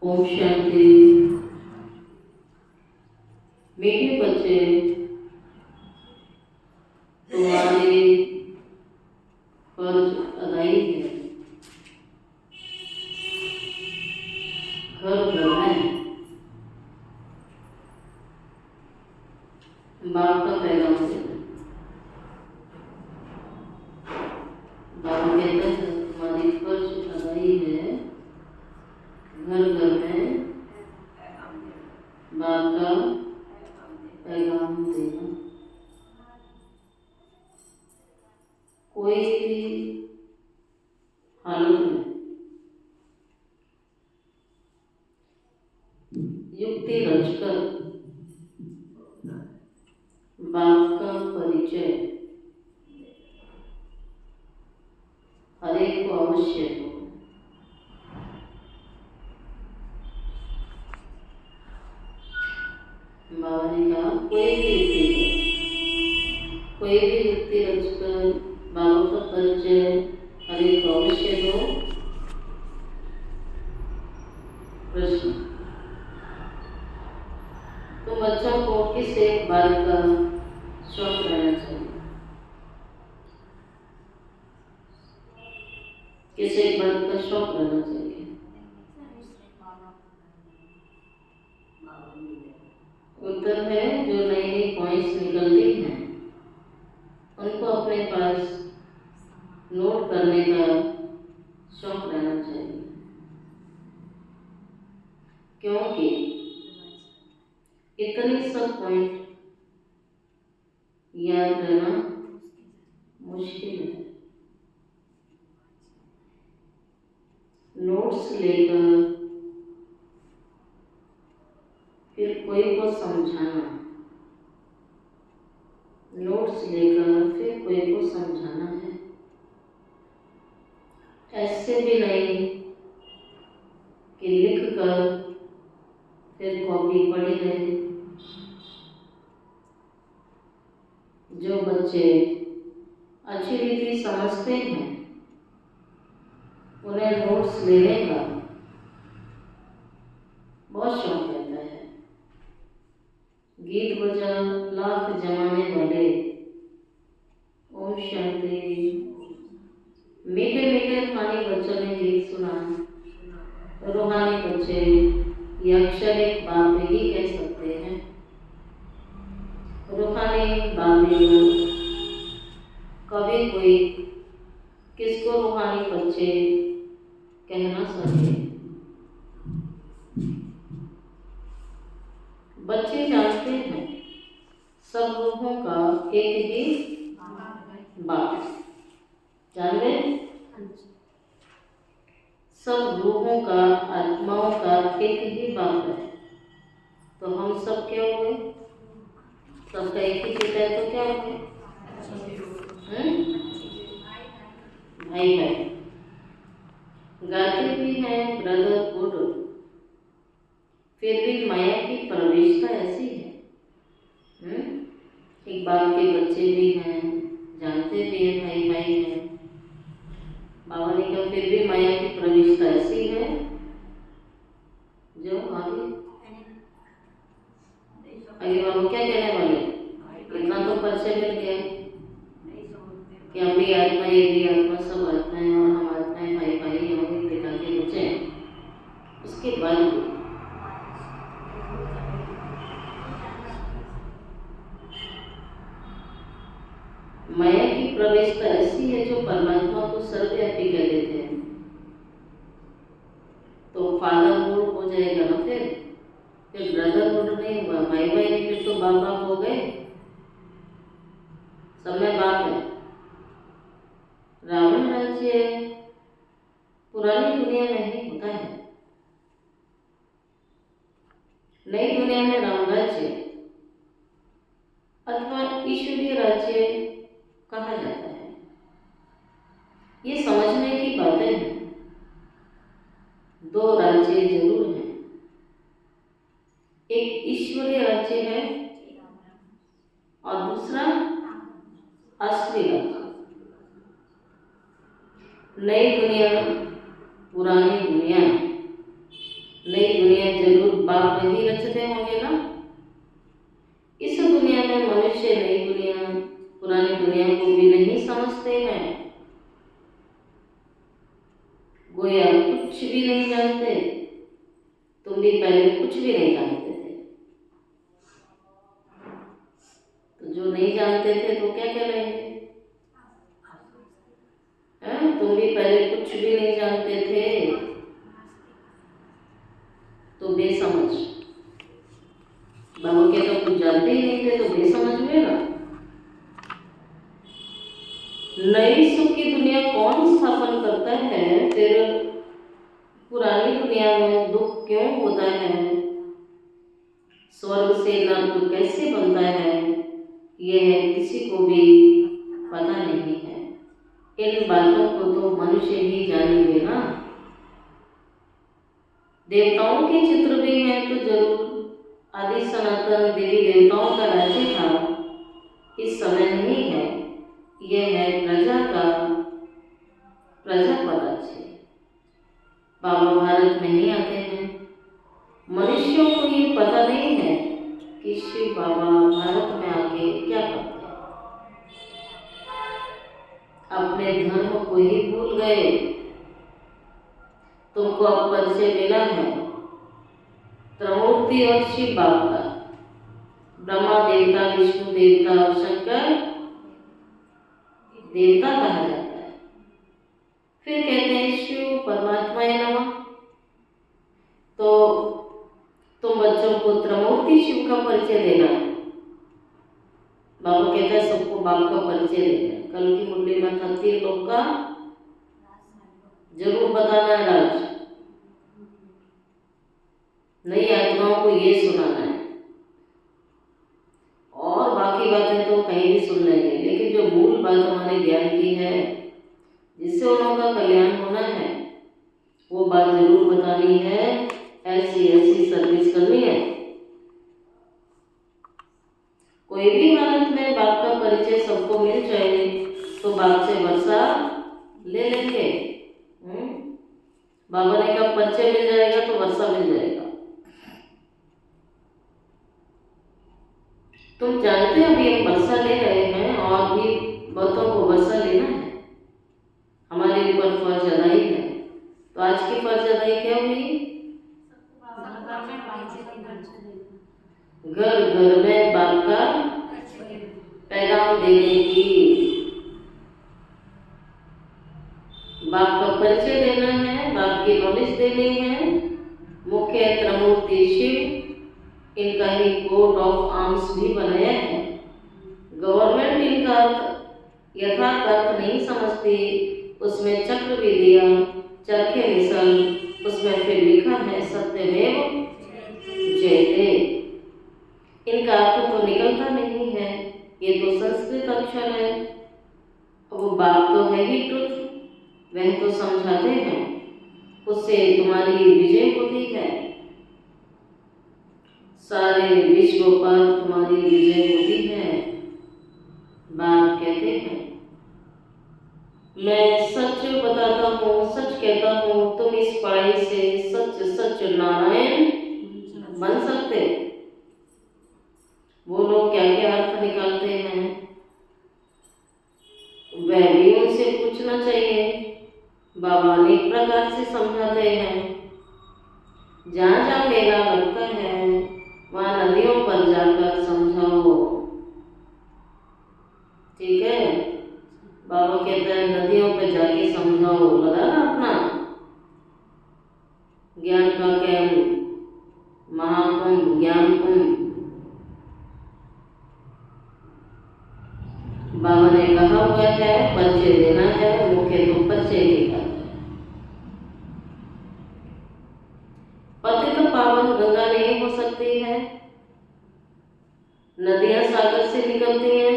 ओम शांति। मीठे बच्चे, तुम्हारी फर्ज अदाई है। घर घर में बाप का पैगाम देना। बाप कहता है तुम्हारी फर्ज अदाई है, घर घर में बाप का पैगाम देना। कोई भी हालत में युक्ति रचकर बाप का परिचय हर एक को अवश्य हो। बाबा ने कहा कोई भी युक्ति रचकर बाबा का परिचय हर एक को अवश्य हो। प्रश्न, तो बच्चों को किस एक बात का शौक रहना चाहिए? किस एक बात का शौक रहना चाहिए? उत्तर है जो नई नई पॉइंट्स निकलती हैं उनको अपने पास नोट करने का शौक रहना चाहिए, क्योंकि इतने सब पॉइंट याद रहना मुश्किल है। नोट्स लेकर फिर कोई को समझाना, नोट्स लेकर फिर कोई को समझाना है। ऐसे भी नहीं कि लिख कर फिर कॉपी पढ़ी रहे। जो बच्चे अच्छी रीति समझते हैं उन्हें नोट्स लेने का बहुत शौक रहता है। गीत बजा लाख जमाने वाले, ओम शांति। मीठे मीठे रूहानी बच्चों ने गीत सुना। रूहानी बच्चे ये अक्षर एक बाप ही कह सकते हैं। रूहानी बाबे कभी कोई किसको रूहानी बच्चे कहना सके। बच्चे जानते हैं सब रूहों का एक ही बाप। जान गए? सब रूहों का, आत्माओं का एक ही बाप है। तो हम सब क्या हो गए? सबका एक ही पिता है तो क्या हो गए? भाई भाई। गाते भी हैं ब्रदरहुड, फिर भी माया की प्रवेशता ऐसी है। एक बाप के बच्चे भी हैं, जानते भी हैं भाई भाई हैं। बाबा ने कहा फिर भी माया की प्रवेशता ऐसी है जो आगे बाबा क्या कहने वाले? इतना तो परिचय मिल गया कि हम भी आत्मा, ये भी आत्मा, सब आत्माएं और हम आत्माएं भाई भाई हैं, पिता के बच्चे हैं। उसके बाद भी माया की प्रवेशता ऐसी है जो परमात्मा को सर्वव्यापी कह देते हैं। तो फादरहुड हो जाएगा ना, फिर ब्रदरहुड नहीं हुआ, भाई भाई नहीं, फिर तो बाप बाप हो गए। सब में बाप है। रावण राज्य पुरानी दुनिया में ही होता है, नई दुनिया में राम राज्य अथवा ईश्वरीय राज्य कहा जाता है। ये समझने की बातें हैं। दो राज्य जरूर हैं, एक ईश्वरीय राज्य है और दूसरा असली राज्य। नई दुनिया, पुरानी दुनिया, नई दुनिया जरूर बाप ही रचते होंगे ना। इस दुनिया में मनुष्य नई दुनिया पुरानी दुनिया को भी नहीं समझते हैं, गोया कुछ भी नहीं जानते। तुम भी पहले कुछ भी नहीं जानते थे, तो जो नहीं जानते थे तो क्या करेंगे? तुम भी पहले कुछ भी नहीं जानते थे तो बेसमझ। बाबू के तो कुछ जानते ही नहीं थे तो बेसमझ हुए ना। नई सुख की दुनिया कौन स्थापन करता है? फिर पुरानी दुनिया में दुख क्यों होता है? स्वर्ग से नर्क कैसे बनता है? यह किसी को भी पता नहीं है। इन बातों को तो मनुष्य ही जानेंगे ना। देवताओं के चित्र भी हैं तो जरूर आदि सनातन देवी देवताओं का राज्य था, इस समय नहीं है। यह है प्रजा का राज्य। बाबा भारत में नहीं आते हैं। मनुष्यों को ये पता नहीं है कि शिव बाबा भारत में आके क्या करते हैं। अपने धर्म को ही भूल गए। तुमको अब परिचय मिला है त्रिमूर्ति और शिव बाबा का। ब्रह्मा देवता, विष्णु देवता और शंकर देवता कहा जाता है। फिर कहते हैं शिव परमात्मा नमः। तो तुम बच्चों को त्रिमूर्ति शिव का परिचय देना है। बाबा कहता है सबको बाप का परिचय देना। कल की मुरली में 33 लोग का जरूर बताना है राज। नई आत्माओं को ये सुनाना है और बाकी बातें तो कहीं भी सुन लेंगे, लेकिन जो मूल बात हमारे ज्ञान की है जिससे उनका कल्याण होना है वो बात जरूर बतानी है। ऐसी सर्विस करनी है। कोई भी हालत में बाप का परिचय सबको मिल जाए तो बाप से वर्षा ले लेंगे। बाबा ने कहा परिचय मिल जाएगा तो वर्षा मिल जाएगा। तुम जानते हो अभी हम वर्षा ले रहे हैं और भी बहुतों को वर्षा लेना है। हमारे ऊपर फर्ज अदाई है। तो आज की फर्ज अदाई क्या हुई? घर घर में बाप का पैगाम देने की, बाप का परिचय देना है, बाप की नॉलेज देनी है। मुख्य त्रिमूर्ति शिव, इनका ही कोट ऑफ आर्म्स भी बनाया है। गवर्नमेंट इनका यथार्थ अर्थ नहीं समझती, उसमें चक्र भी दिया, चरखे मिसल, उसमें फिर लिखा है सत्यमेव जयते। इनका अर्थ तो निकलता नहीं है, ये तो संस्कृत अक्षर है। वो बाप तो है ही ट्रुथ, वह तो समझाते हैं, उससे तुम्हारी विजय होती है। सारे विश्व पर तुम्हारी विजय होती है। बाप कहते हैं मैं सच बताता हूँ, सच कहता हूँ, तुम इस पढ़ाई से सच नारायण बन सकते। वो लोग क्या क्या अर्थ निकालते हैं वह भी उनसे पूछना चाहिए। बाबा अनेक प्रकार से समझाते हैं। जहाँ जहाँ मेला लगता है वहाँ नदियों पर जाकर समझाओ, ठीक है। बाबा कहते हैं नदियों पर जाके समझाओ, लगा ना अपना ज्ञान का कैंप, महाकुंभ, ज्ञान कुंभ। बाबा ने कहा हुआ है परिचय देना है, मुख्य तो परिचय देगा। पतित पावन गंगा नहीं हो सकती है। नदियां सागर से निकलती हैं,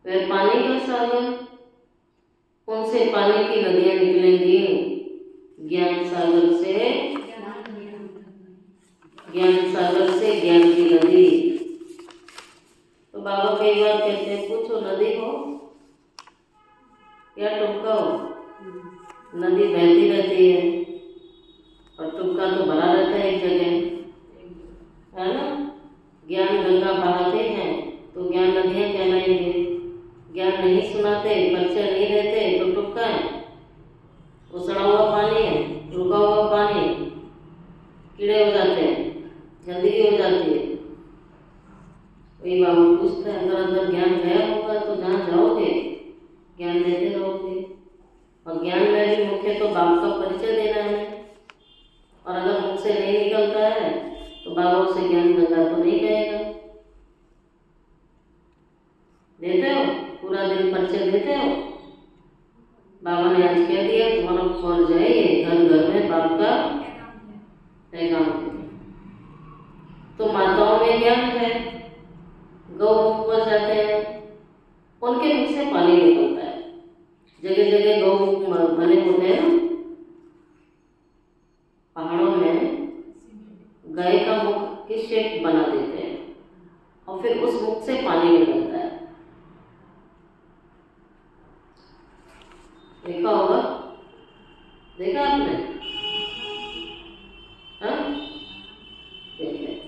वह पानी का सागर, उनसे पानी की नदियां निकलेंगी। ज्ञान सागर से ज्ञान की नदी। तो बाबा कई बार कहते हैं पूछो नदी हो या टुबका हो, नदी बहती रहती है और टुबका जल भरा रहता है एक जगह, है ना। ज्ञान गंगा बहाते हैं तो ज्ञान नदियाँ कहलाएंगे। ज्ञान नहीं सुनाते, परिचय नहीं देते तो टुक्का है, उछड़ा हुआ पानी है, रुका हुआ पानी, कीड़े हो जाते हैं, गंदगी हो जाती है। वही बाबा पूछते हैं, अगर अंदर ज्ञान गया होगा तो जहाँ जाओगे ज्ञान देते रहोगे। और ज्ञान में भी मुख्य तो बाप का परिचय देना है। और अगर मुख से नहीं निकलता है तो बाबा से ज्ञान गंगा तो नहीं कहेगा। देते हो, पूरा दिन परिचय देते हो। बाबा ने आज कह दिया तुम्हारा फर्ज है ये घर घर में बाप का पैगाम देना। तो माताओं में ज्ञान है, गौमुख पर जाते हैं, उनके मुख से पानी निकलता है। जगह जगह गौमुख बने होते हैं, पहाड़ों में गाय का मुख की शेप बना देते हैं और फिर उस मुख से पानी निकलता है। देखा होगा, देखा आपने? हाँ, देखिए,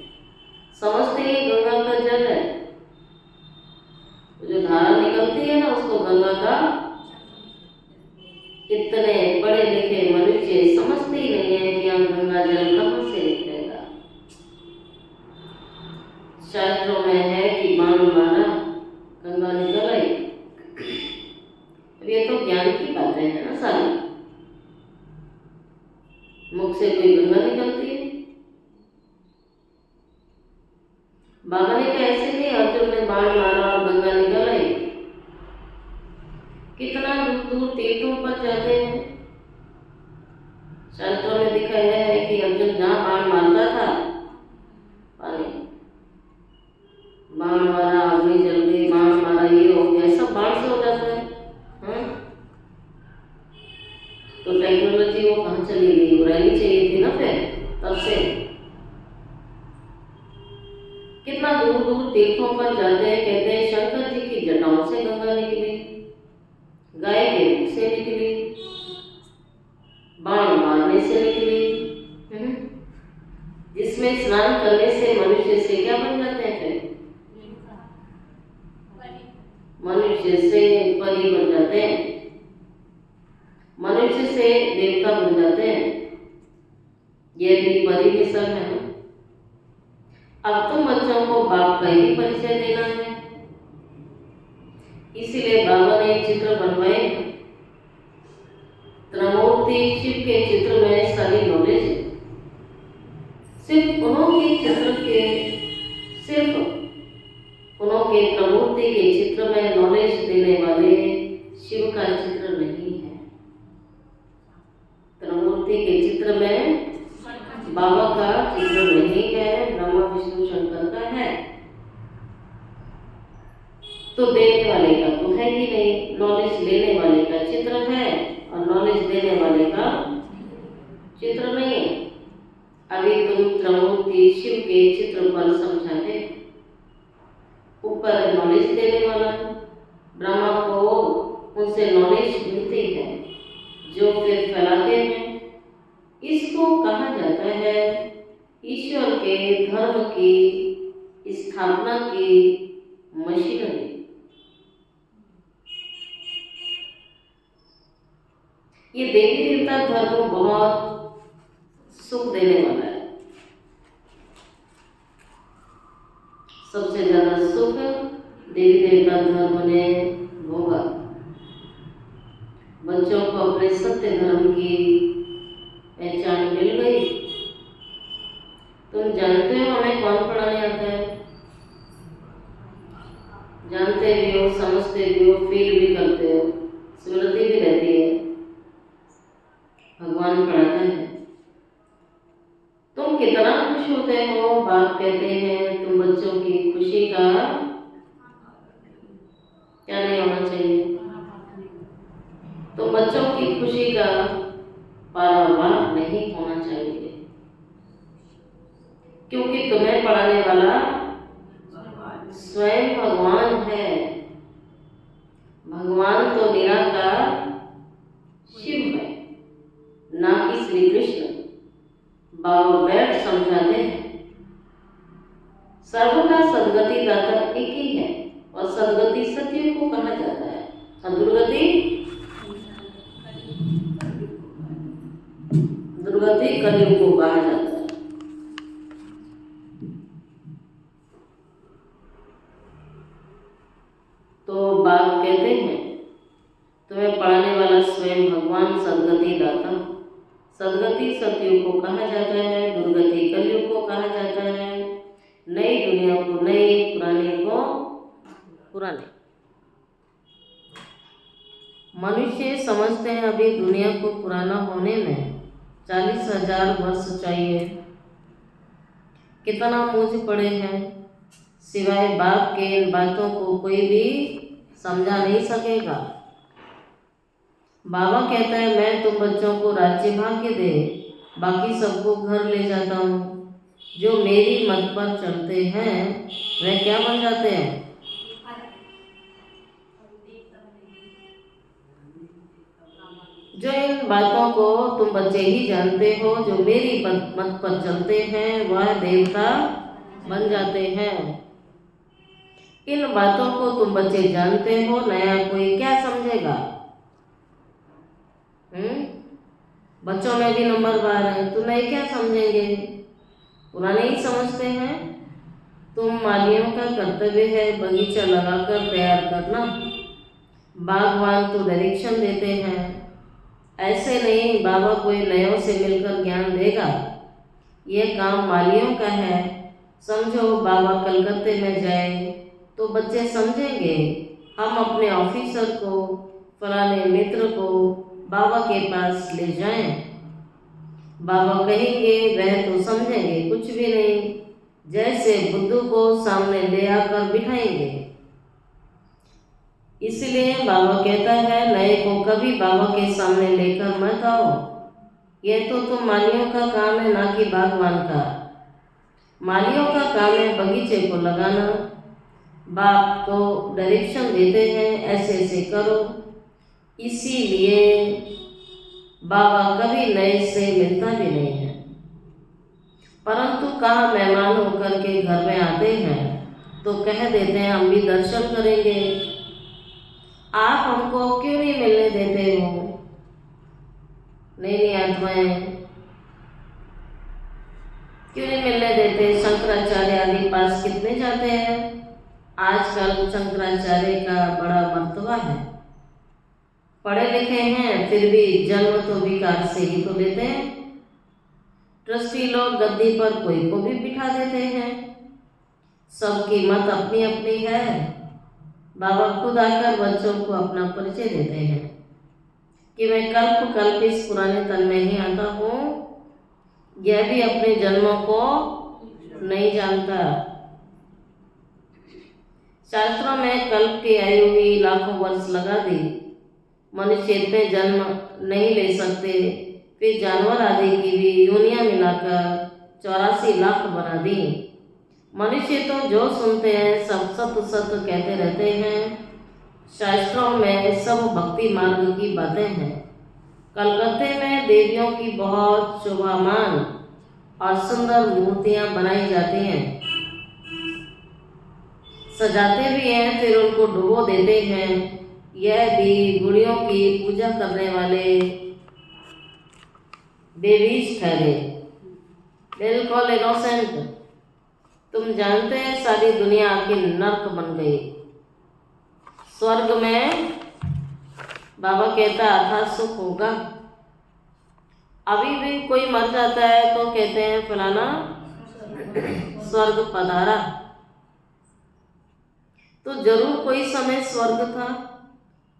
समझते ही गंगा का जल है, जो धारा निकलती है ना उसको गंगा का। इतने पढ़े लिखे मनुष्य समझते ही नहीं है कि हम गंगा जल कहाँ से निकलेगा। शास्त्रों में है कि बाण मारा गंगा निकल आई। ये तो ज्ञान की बातें हैं ना सारी। मुख से कोई गंगा निकलती है? बाबा ने कहा ऐसे नहीं, अर्जुन ने बाण मारा और गंगा निकल आई। कितना दूर दूर तीर्थों पर जाते हैं। शास्त्रों में दिखाया है कि अर्जुन जहाँ बाण मारता था पानी, बाण मारा अग्नि जल गई, बाण मारा ये हो गया, सब बाण से हो जाता है। तो टेक्नोलॉजी वो कहाँ चली गई? वो रहनी चाहिए थी ना फिर तब से। कितना दूर दूर तीर्थों पर जाते हैं, कहते हैं शंकर जी की जटाओं से गंगा निकली, गाय के मुख से निकली, बाण मारने से निकली। जिसमें स्नान करने से मनुष्य से क्या बन जाते हैं? फिर मनुष्य से परी बन जाते हैं, मनुष्य से देवता बन जाते हैं। ये भी परी मिशन है ना। अब तुम बच्चों को बाप का ही परिचय देना है, इसीलिए बाबा ने चित्र बनवाए। त्रिमूर्ति शिव के चित्र में सारी नॉलेज है। सिर्फ उन्होंने चित्र के त्रिमूर्ति के चित्र में नॉलेज देने वाले शिव का चित्र नहीं है। त्रिमूर्ति के चित्र में बाबा का चित्र नहीं है, ब्रह्मा विष्णु शंकर का है। तो देने वाले का तो है ही नहीं, नॉलेज लेने वाले का चित्र है और नॉलेज देने वाले का चित्र नहीं है। अभी तुम त्रिमूर्ति शिव के चित्र पर समझाते, ऊपर नॉलेज देने वाला ब्रह्मा को उनसे नॉलेज मिलती है जो फिर फैलाते हैं। इसको कहा जाता है ईश्वर के धर्म की स्थापना की मशीनरी। ये देवी देवता धर्म बहुत सुख देने वाला है। सबसे ज्यादा सुख देवी देवता धर्म ने भोगा। बच्चों को अपने सत्य धर्म की पहचान मिल गई। तुम जानते हो हमें कौन पढ़ाने आता है? जानते भी हो, समझते भी हो, फील भी करते हो, स्मृति भी रहती है। भगवान पढ़ाता है। तुम कितना खुश होते हो, बाप कहते हैं तुम बच्चों की खुशी का क्या नहीं होना चाहिए? तो बच्चों की खुशी का पारावार नहीं होना चाहिए, क्योंकि तुम्हें पढ़ाने वाला स्वयं भगवान है। भगवान तो निराकार शिव है, ना कि श्री कृष्ण। बाबा बैठ समझाते हैं, सर्व का सदगति दाता एक ही है और सदगति सत्य को कहा जाता है, दुर्गति कलयुग को कहा जाता है। तो बाप कहते हैं, तुम्हें पढ़ाने वाला स्वयं भगवान सदगति दाता, सदगति सतयुग को कहा जाता है, दुर्गति कलयुग को कहा जाता है, नई दुनिया को नई, पुराने को पुराने। मनुष्य समझते हैं अभी दुनिया को पुराना होने में 40,000 वर्ष चाहिए। कितना मूझ पड़े हैं, सिवाय बाप के इन बातों को कोई भी समझा नहीं सकेगा। बाबा कहता है, मैं तुम बच्चों को राज्य भाग्य दे, बाकी सबको घर ले जाता हूँ। जो मेरी मत पर चलते हैं वह क्या बन जाते हैं? जो इन बातों को तुम बच्चे ही जानते हो, जो मेरी मत पर चलते हैं वह देवता बन जाते हैं। इन बातों को तुम बच्चे जानते हो, नया कोई क्या समझेगा? बच्चों में भी नंबर 12 है, तो नए क्या समझेंगे? पुराने ही समझते हैं। तुम मालियों का कर्तव्य है बगीचा लगाकर तैयार करना। बागवान तो डायरेक्शन देते हैं, ऐसे नहीं बाबा कोई नयों से मिलकर ज्ञान देगा। यह काम मालियों का है। समझो बाबा कलकत्ते में जाए तो बच्चे समझेंगे हम अपने ऑफिसर को, फलाने मित्र को बाबा के पास ले जाएं। बाबा कहेंगे वह तो समझेंगे कुछ भी नहीं, जैसे बुद्धू को सामने ले आकर बिठाएंगे। इसलिए बाबा कहता है, नए को कभी बाबा के सामने लेकर मत आओ। यह तो तुम मालियों का काम है, ना कि बागवान का। मालियों का काम है बगीचे को लगाना। बाप तो डायरेक्शन देते हैं, ऐसे ऐसे करो। इसीलिए बाबा कभी नए से मिलता भी नहीं है। परंतु कहाँ मेहमान होकर के घर में आते हैं तो कह देते हैं हम भी दर्शन करेंगे, आप हमको क्यों नहीं मिलने देते हो? नई आत्माएं क्यों नहीं मिलने देते? शंकराचार्य आदि पास कितने जाते हैं? आजकल शंकराचार्य का बड़ा मर्तबा है, पढ़े लिखे हैं फिर भी जन्म तो विकार से ही तो लेते हैं। ट्रस्टी लोग गद्दी पर कोई को भी बिठा देते हैं। सबकी मत अपनी अपनी है। बाबा खुद आकर बच्चों को अपना परिचय देते हैं कि मैं कल्प कल्प इस पुराने तन में ही आता हूँ। यह भी अपने जन्मों को नहीं जानता। शास्त्रों में कल्प की आयु ही लाखों वर्ष लगा दी। मनुष्य इतने जन्म नहीं ले सकते, फिर जानवर आदि की भी योनियां मिलाकर 84 लाख बना दी। मनुष्य तो जो सुनते हैं सब सत्य सत्य कहते रहते हैं। शास्त्रों में सब भक्ति मार्ग की बातें हैं। कलकत्ते में देवियों की बहुत शोभामान और सुंदर मूर्तियां बनाई जाती हैं, सजाते भी हैं, फिर उनको डुबो देते हैं। यह भी गुड़ियों की पूजा करने वाले बेबीज ठहरे, बिल्कुल इनोसेंट। तुम जानते हैं सारी दुनिया आखिर नर्क बन गई। स्वर्ग में बाबा कहता अथा सुख होगा। अभी भी कोई मर जाता है तो कहते हैं फलाना स्वर्ग पधारा। तो जरूर कोई समय स्वर्ग था,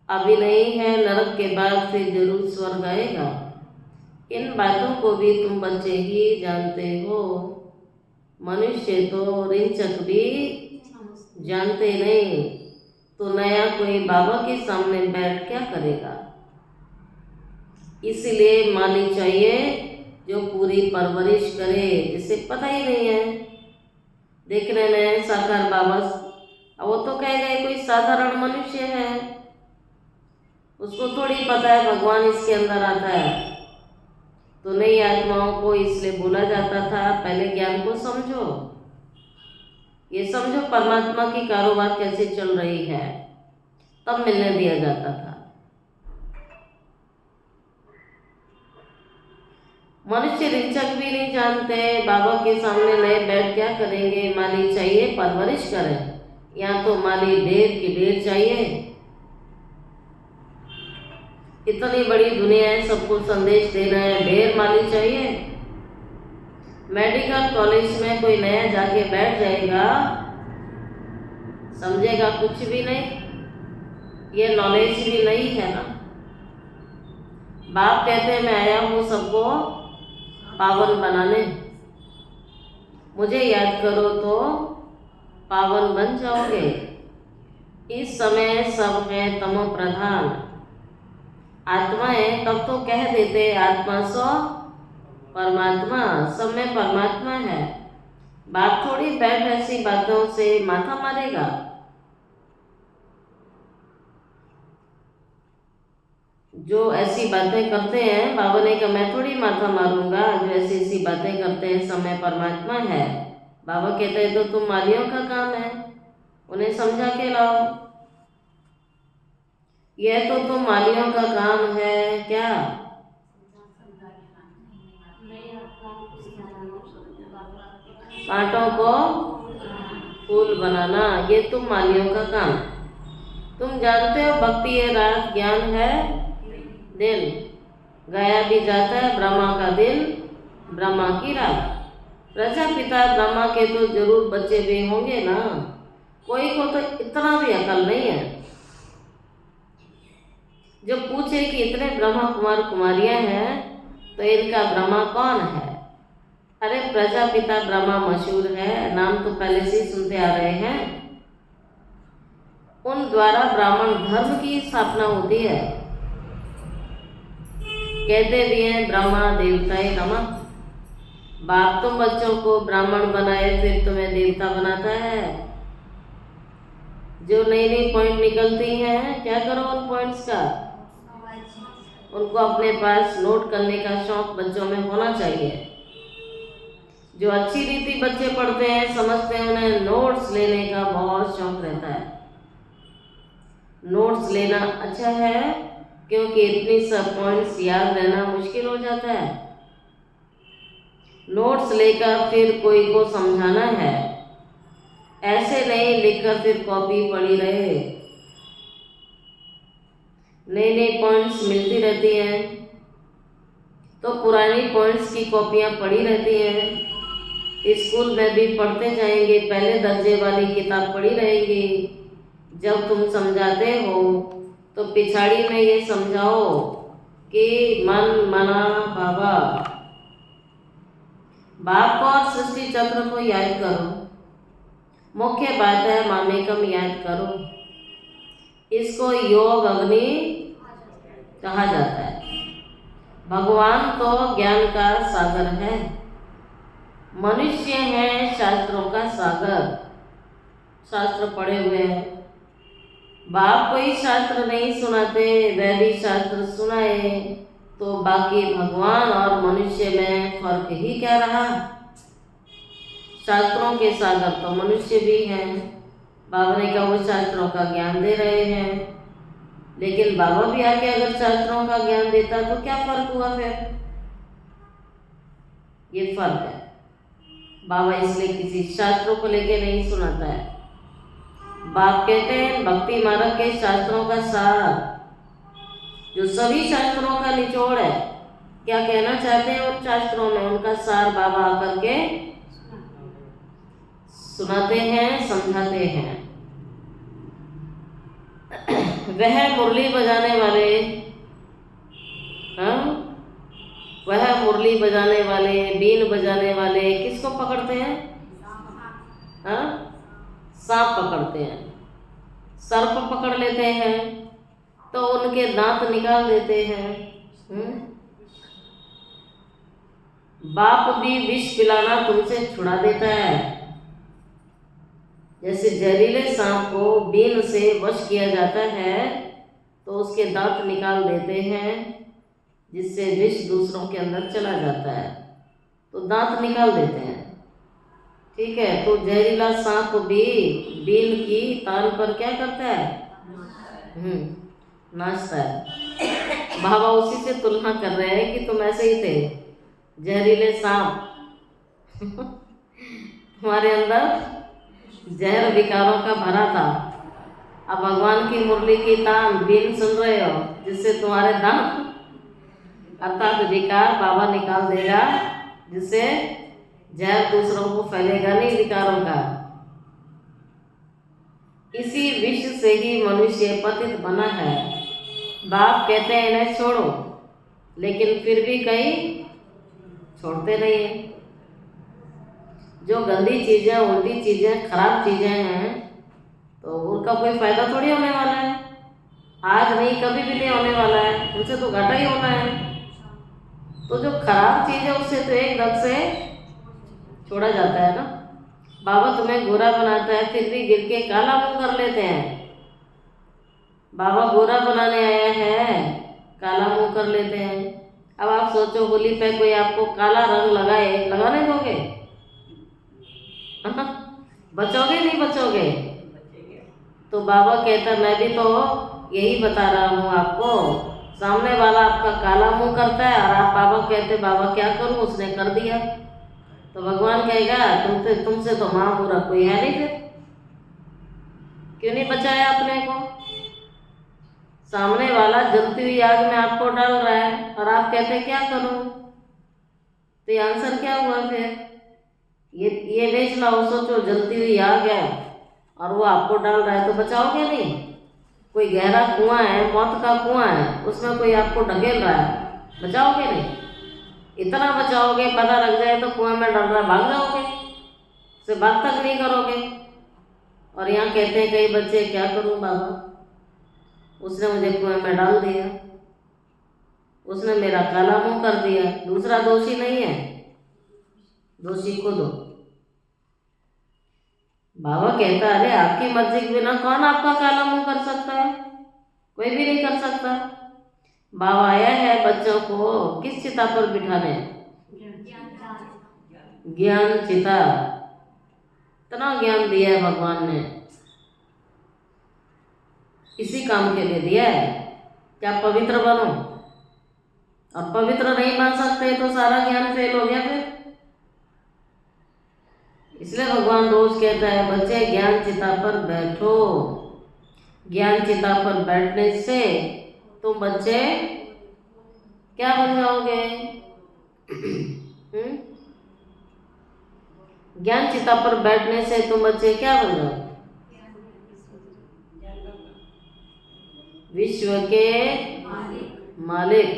अभी नहीं है। नरक के बाद फिर जरूर स्वर्ग आएगा। इन बातों को भी तुम बच्चे ही जानते हो। मनुष्य तो रिंचक भी जानते नहीं, तो नया कोई बाबा के सामने बैठ क्या करेगा? इसलिए माली चाहिए जो पूरी परवरिश करे, जिसे पता ही नहीं है। देख रहे हैं साकार बाबा, वो तो कह गए कोई साधारण मनुष्य है, उसको थोड़ी पता है भगवान इसके अंदर आता है। तो तो नई आत्माओं को इसलिए बोला जाता था पहले ज्ञान को समझो, ये समझो परमात्मा की कारोबार कैसे चल रही है, तब मिलने दिया जाता था। मनुष्य रिंचक भी नहीं जानते बाबा के सामने नए बैठ क्या करेंगे। माली चाहिए परवरिश करें, या तो माली ढेर की ढेर चाहिए। इतनी बड़ी दुनिया है, सबको संदेश देना है, ढेर माली चाहिए। मेडिकल कॉलेज में कोई नया जाके बैठ जाएगा, समझेगा कुछ भी नहीं, ये नॉलेज भी नहीं है ना। बाप कहते हैं मैं आया हूँ सबको पावन बनाने, मुझे याद करो तो पावन बन जाओगे। इस समय सब है तमो प्रधान आत्माएं, तब तो कह देते आत्मा सो परमात्मा, सब में परमात्मा है। बाप थोड़ी बैठ ऐसी बातों से माथा मारेगा। जो ऐसी बातें करते हैं, बाबा ने कहा मैं थोड़ी माथा मारूंगा जो ऐसी ऐसी बातें करते हैं, समय परमात्मा है। बाबा कहते हैं तो तुम मालियों का काम है, उन्हें समझा के लाओ। यह तो तुम मालियों का काम है क्या? कांटों को फूल बनाना, ये तुम मालियों का काम। तुम जानते हो भक्ति है रात, ज्ञान है दिन, गाया भी जाता है ब्रह्मा का दिन, ब्रह्मा की रात। प्रजापिता ब्रह्मा के तो जरूर बच्चे भी होंगे ना, कोई को तो इतना भी अकल नहीं है जो पूछे कि इतने ब्रह्मा कुमार कुमारियां हैं तो इनका ब्रह्मा कौन है। अरे प्रजापिता ब्रह्मा मशहूर है, नाम तो पहले से सुनते आ रहे हैं। उन द्वारा ब्राह्मण धर्म की स्थापना होती है। कहते भी हैं ब्रह्मा देवताए रमा। बाप तुम बच्चों को ब्राह्मण बनाए फिर तुम्हें देवता बनाता है। जो नई नई पॉइंट निकलती हैं, क्या करो उन पॉइंट्स का, उनको अपने पास नोट करने का शौक बच्चों में होना चाहिए। जो अच्छी रीति बच्चे पढ़ते हैं, समझते हैं, उन्हें नोट्स लेने का बहुत शौक रहता है। नोट्स लेना अच्छा है क्योंकि इतनी सब पॉइंट्स याद रहना मुश्किल हो जाता है। नोट्स लेकर फिर कोई को समझाना है, ऐसे नहीं लिखकर फिर कॉपी पड़ी रहे। नई नई पॉइंट्स मिलती रहती हैं तो पुरानी पॉइंट्स की कॉपियाँ पड़ी रहती हैं। स्कूल में भी पढ़ते जाएंगे, पहले दर्जे वाली किताब पढ़ी रहेगी। जब तुम समझाते हो तो पिछाड़ी में ये समझाओ कि मन मना बाबा। बाप को और सृष्टि चक्र को याद करो, मुख्य बात है मामेकम याद करो। इसको योग अग्नि कहा जाता है। भगवान तो ज्ञान का सागर है, मनुष्य है शास्त्रों का सागर। शास्त्र पढ़े हुए हैं, बाप कोई शास्त्र नहीं सुनाते, वह भी शास्त्र सुनाए तो बाकी भगवान और मनुष्य में फर्क ही क्या रहा। शास्त्रों के सागर तो मनुष्य भी हैं। बाबा ने कहा वो शास्त्रों का ज्ञान दे रहे हैं, लेकिन बाबा भी आके अगर शास्त्रों का ज्ञान देता तो क्या फर्क हुआ फिर? ये फर्क है। बाबा इसलिए किसी शास्त्रों को लेके नहीं सुनाता है। बाप कहते हैं भक्ति मार्ग के शास्त्रों का सार, जो सभी शास्त्रों का निचोड़ है। क्या कहना चाहते हैं उन शास्त्रों में, उनका सार बाबा आकर के सुनाते हैं, समझाते हैं। वह मुरली बजाने वाले, वह मुरली बजाने वाले, बीन बजाने वाले किसको पकड़ते हैं? सांप पकड़ते हैं, सर्प पकड़ लेते हैं तो उनके दांत निकाल देते हैं। बाप भी विष पिलाना तुमसे छुड़ा देता है। जैसे जहरीले सांप को बीन से वश किया जाता है तो उसके दांत निकाल देते हैं। जिससे विष दूसरों के अंदर चला जाता है, तो दांत निकाल देते हैं। ठीक है, तो जहरीला सांप भी बीन की ताल पर क्या करता है? नाचता है। बाबा उसी से तुलना कर रहे हैं कि तुम ऐसे ही थे, जहरीले सांप। तुम्हारे अंदर जहर विकारों का भरा था। अब भगवान की मुरली की तान बीन सुन रहे हो, जिससे तुम्हारे दांत अर्थात विकार बाबा निकाल देगा, जिससे जहर दूसरों को फैलेगा नहीं विकारों का। इसी विष से ही मनुष्य पतित बना है। बाप कहते हैं इन्हें छोड़ो, लेकिन फिर भी कई छोड़ते नहीं हैं। जो गंदी चीज़ें, उल्टी चीज़ें, खराब चीज़ें हैं, तो उनका कोई फायदा थोड़ी होने वाला है। आज नहीं, कभी भी नहीं होने वाला है, उनसे तो घाटा ही होना है। तो जो खराब चीज़ है उससे तो एक ढंग से छोड़ा जाता है ना। बाबा तुम्हें गोरा बनाता है, फिर भी गिर के काला मुंह कर लेते हैं। बाबा गोरा बनाने आया है, काला मुंह कर लेते हैं। अब आप सोचो, होली पे कोई आपको काला रंग लगाए, लगाने दोगे? बचोगे नहीं बचोगे? तो बाबा कहता मैं भी तो यही बता रहा हूँ आपको। सामने वाला आपका काला मुंह करता है और आप बाबा कहते बाबा क्या करूँ, उसने कर दिया। तो भगवान कहेगा तुमसे तो माँ बुरा कोई है नहीं, फिर क्यों नहीं बचाया अपने को? सामने वाला जलती हुई आग में आपको डाल रहा है और आप कहते क्या करूँ? तो ये आंसर क्या हुआ फिर? ये बेच लाओ। सोचो, जलती हुई आग है और वो आपको डाल रहा है, तो बचाओगे नहीं? कोई गहरा कुआं है, मौत का कुआं है, उसमें कोई आपको ढकेल रहा है, बचाओगे नहीं? इतना बचाओगे, पता लग जाए तो कुआं में डर रहा, भाग जाओगे, से बात तक नहीं करोगे। और यहाँ कहते हैं कई बच्चे क्या करूँ बाबा, उसने मुझे कुएं में डाल दिया, उसने मेरा काला मुंह कर दिया। दूसरा दोषी नहीं है, दोषी खुद हो। बाबा कहता अरे आपकी मर्जी के बिना कौन आपका काला मुंह कर सकता है? कोई भी नहीं कर सकता। बाबा आया है बच्चों को किस चिता पर बिठाने? ज्ञान चिता। इतना ज्ञान दिया है भगवान ने, इसी काम के लिए दिया है कि आप पवित्र बनो। और पवित्र नहीं बन सकते तो सारा ज्ञान फेल हो गया फिर। इसलिए भगवान रोज कहता है बच्चे ज्ञान चिता पर बैठो। ज्ञान चिता पर बैठने से तुम बच्चे क्या बन जाओगे? ज्ञान चिता पर बैठने से तुम बच्चे क्या बन जाओगे? विश्व के मालिक,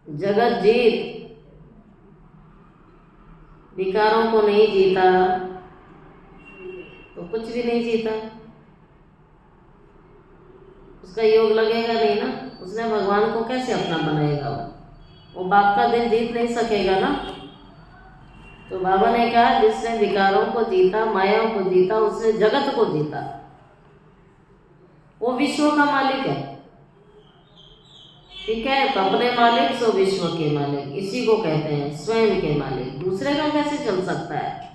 जगत जीत। विकारों को नहीं जीता तो कुछ भी नहीं जीता, उसका योग लगेगा नहीं ना। उसने भगवान को कैसे अपना बनाएगा? वो बाप का दिल जीत नहीं सकेगा ना। तो बाबा ने कहा जिसने विकारों को जीता, मायाओं को जीता, उसने जगत को जीता। वो विश्व का मालिक है। ठीक है, तो अपने मालिक सो विश्व के मालिक, इसी को कहते हैं स्वयं के मालिक। दूसरे का कैसे चल सकता है?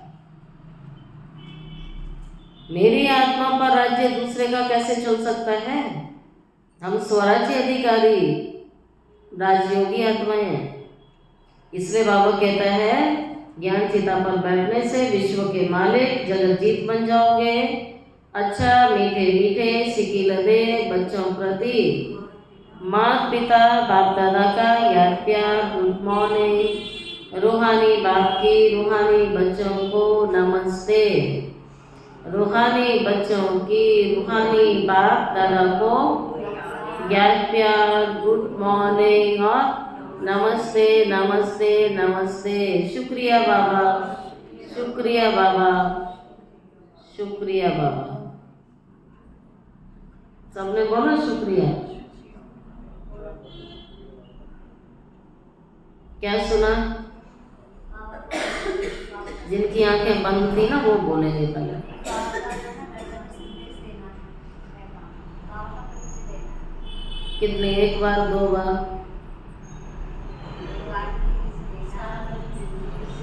मेरी आत्मा पर राज्य दूसरे का कैसे चल सकता है? हम स्वराज्य अधिकारी, राजयोगी आत्माएं हैं। इसलिए बाबा कहता है ज्ञान चिता पर बैठने से विश्व के मालिक, जगत जीत बन जाओगे। अच्छा, मीठे मीठे सिकिलदे बच्चों प्रति माता पिता बाप दादा का याद प्यार, गुड मॉर्निंग। रूहानी बाप की रूहानी बच्चों को नमस्ते। रूहानी बच्चों की रूहानी बाप दादा को याद प्यार, गुड मॉर्निंग और नमस्ते नमस्ते नमस्ते। शुक्रिया बाबा, शुक्रिया बाबा, शुक्रिया बाबा। सबने बोला शुक्रिया। क्या सुना? जिनकी आंखें बंद थी ना वो बोलेंगे पहले। कितने? एक बार, दो बार?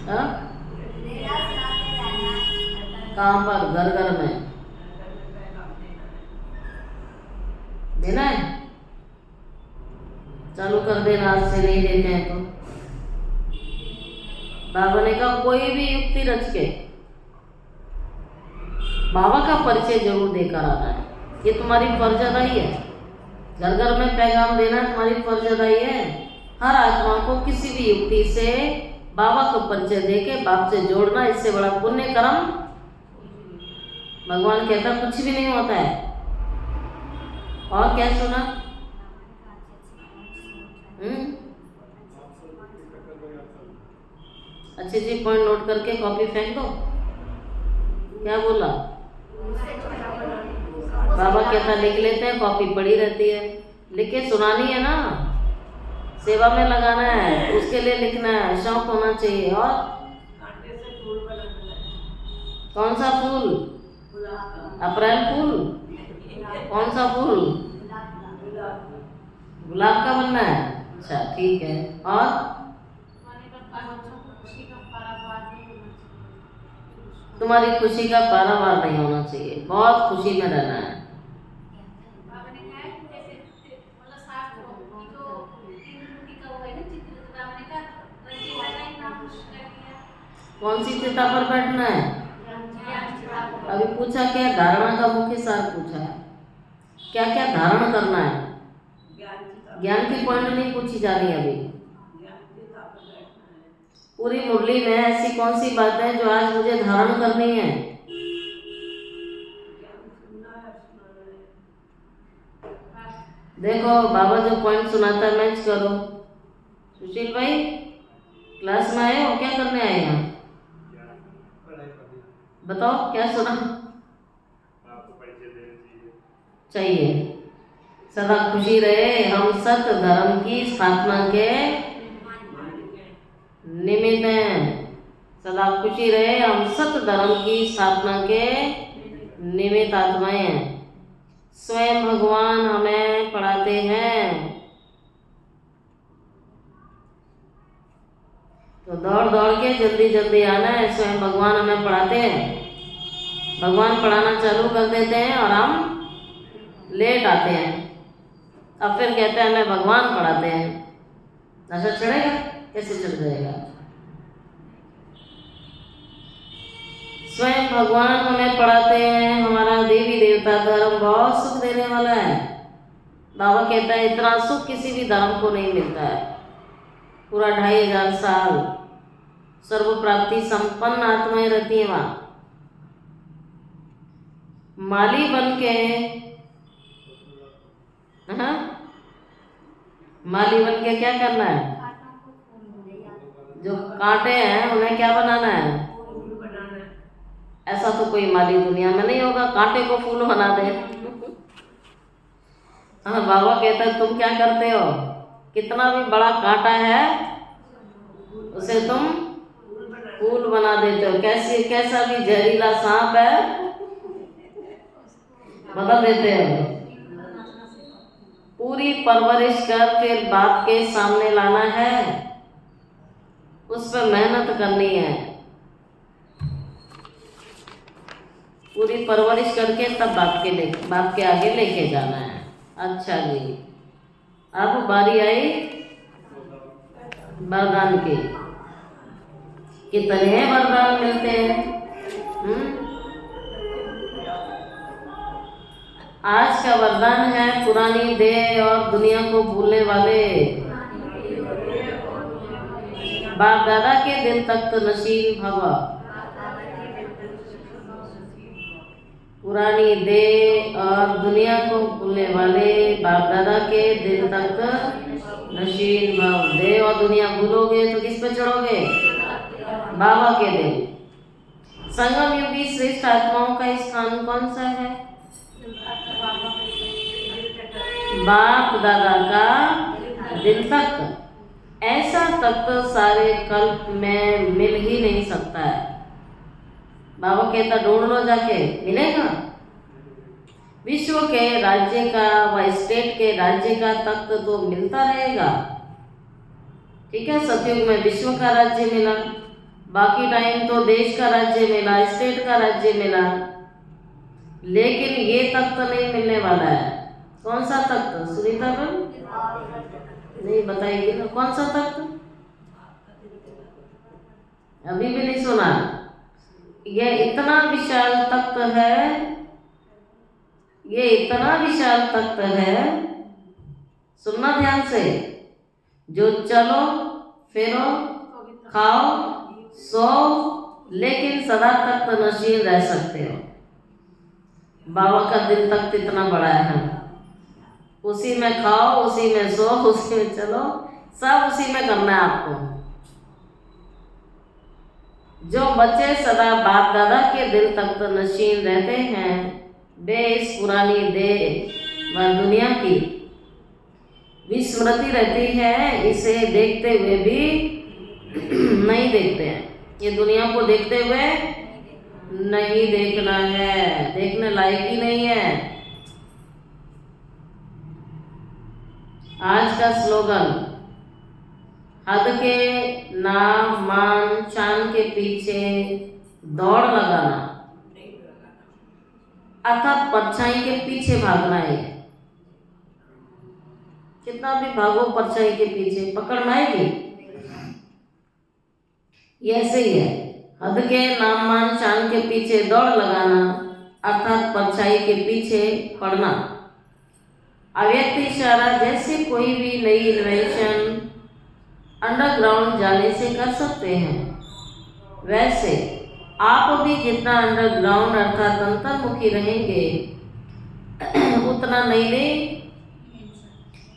हाँ? कहाँ पर? घर घर में देना है? चालू कर देना, आज से नहीं देते हैं तो। बाबा ने कहा कोई भी युक्ति रच के बाबा का परिचय जरूर देकर आना है, ये तुम्हारी फर्ज अदाई है। घर घर में पैगाम देना तुम्हारी फर्ज अदाई है। हर आत्मा को किसी भी युक्ति से बाबा को परिचय देके बाप से जोड़ना, इससे बड़ा पुण्य कर्म भगवान कहता कुछ भी नहीं होता है। और क्या सुना? अच्छे अच्छे पॉइंट नोट करके कॉपी फेंक दो। क्या बोला? बाबा कहता लिख लेते हैं, कॉपी पड़ी रहती है। लिख के सुनानी है ना, सेवा में लगाना है, उसके लिए लिखना है, शौक होना चाहिए। और कौन सा फूल? अप्रैल फूल? कौन सा फूल? गुलाब का बनना है? अच्छा ठीक है। और तुम्हारी खुशी का पारावार नहीं होना चाहिए, बहुत खुशी में रहना है। कौन सी चिता पर बैठना है? अभी पूछा क्या? धारणा का मुख्य सार पूछा है, क्या क्या धारण करना है। ज्ञान की पॉइंट नहीं पूछी जा रही अभी। पूरी मुरली में ऐसी कौन सी बातें हैं जो आज मुझे धारण करनी है? देखो बाबा जो पॉइंट सुनाता है मैच करो। सुशील भाई क्लास में आए हो, क्या करने आए यहाँ? बताओ क्या सुना? आपको परिचय देना चाहिए। सदा खुशी रहे हम सत्य धर्म की स्थापना के निमित्त हैं। सदा खुशी रहे हम सत्य धर्म की स्थापना के निमित्त आत्माएं हैं। स्वयं भगवान हमें पढ़ाते हैं, तो दौड़ दौड़ के जल्दी जल्दी आना है। स्वयं भगवान हमें पढ़ाते हैं, भगवान पढ़ाना चालू कर देते हैं और हम लेट आते हैं। अब फिर कहते हैं हमें भगवान पढ़ाते हैं। नशा चढ़ेगा? कैसे चढ़ जाएगा? स्वयं भगवान हमें पढ़ाते हैं। हमारा देवी देवता धर्म बहुत सुख देने वाला है। बाबा कहता है इतना सुख किसी भी धर्म को नहीं मिलता है। पूरा 2500 साल सर्व प्राप्ति संपन्न आत्माएं रहती है वहाँ। माली बन के, हाँ माली बन के क्या करना है? जो कांटे हैं उन्हें क्या बनाना है? ऐसा तो कोई माली दुनिया में नहीं होगा कांटे को फूल बना दे। हाँ बाबा कहता है तुम क्या करते हो? कितना भी बड़ा कांटा है उसे तुम फूल बना देते हो। कैसा भी जहरीला सांप है बदल देते हो। पूरी परवरिश कर फिर बाप के सामने लाना है, उस पर मेहनत करनी है। पूरी परवरिश करके तब बाप के आगे लेके जाना है। अच्छा जी, अब बारी आई वरदान की। कितने वरदान मिलते हैं? आज का वरदान है पुरानी देह और दुनिया को भूलने वाले। बाप दादा के दिल तक नशील भव। पुरानी देह और दुनिया को भूलने वाले बाप दादा के दिल तक नशील भव। देह और दुनिया भूलोगे तो किस पे चढ़ोगे? बाबा के दिल। संगम युगी श्रेष्ठ आत्माओं का स्थान कौन सा है? बाप दादा का दिल तक। ऐसा तत्व सारे कल्प में मिल ही नहीं सकता है। बाबा कहता ढूंढ लो जाके, मिलेगा। विश्व के राज्य का व स्टेट के राज्य का तत्व तो मिलता रहेगा। ठीक है, सतयुग में विश्व का राज्य मिला, बाकी टाइम तो देश का राज्य मिला, स्टेट का राज्य मिला, लेकिन ये तख्त नहीं मिलने वाला है। कौन सा तख्त सुनीता बहन? नहीं बताएगी ना कौन सा तख्त? अभी भी नहीं सुना। यह इतना विशाल तख्त है, ये इतना विशाल तख्त है, सुनना ध्यान से, जो चलो फिरो खाओ सो लेकिन सदा तख्त नशीन रह सकते हो। बाबा का दिल तख्त इतना बड़ा है, उसी में खाओ, उसी में सो, उसी में चलो, सब उसी में करना है आपको। जो बच्चे सदा बाप दादा के दिल तख्त नशीन रहते हैं, वे इस पुरानी देह व दुनिया की विस्मृति रहती है, इसे देखते हुए भी नहीं देखते हैं। ये दुनिया को देखते हुए नहीं देखना है, देखने लायक ही नहीं है। आज का स्लोगन, हद के नाम मान शान के पीछे दौड़ लगाना अर्थात परछाई के पीछे भागना है। कितना भी भागो परछाई के पीछे पकड़ना है कि ऐसे ही है। हद के नाम मान शान के पीछे दौड़ लगाना अर्थात परछाई के पीछे पड़ना। अव्यक्त इशारा, जैसे कोई भी नई इन्वेंशन अंडरग्राउंड जाने से कर सकते हैं, वैसे आप भी जितना अंडरग्राउंड अर्थात अंतर्मुखी रहेंगे उतना नई नई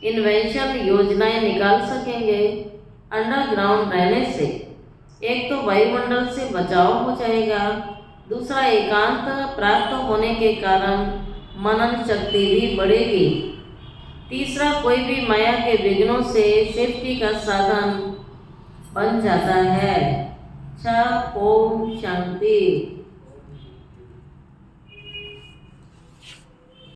इन्वेंशन योजनाएं निकाल सकेंगे। अंडरग्राउंड रहने से एक तो वायुमंडल से बचाव हो जाएगा, दूसरा एकांत प्राप्त होने के कारण मनन शक्ति भी बढ़ेगी, तीसरा कोई भी माया के विघ्नों से सेफ्टी का साधन बन जाता है। ओम शांति।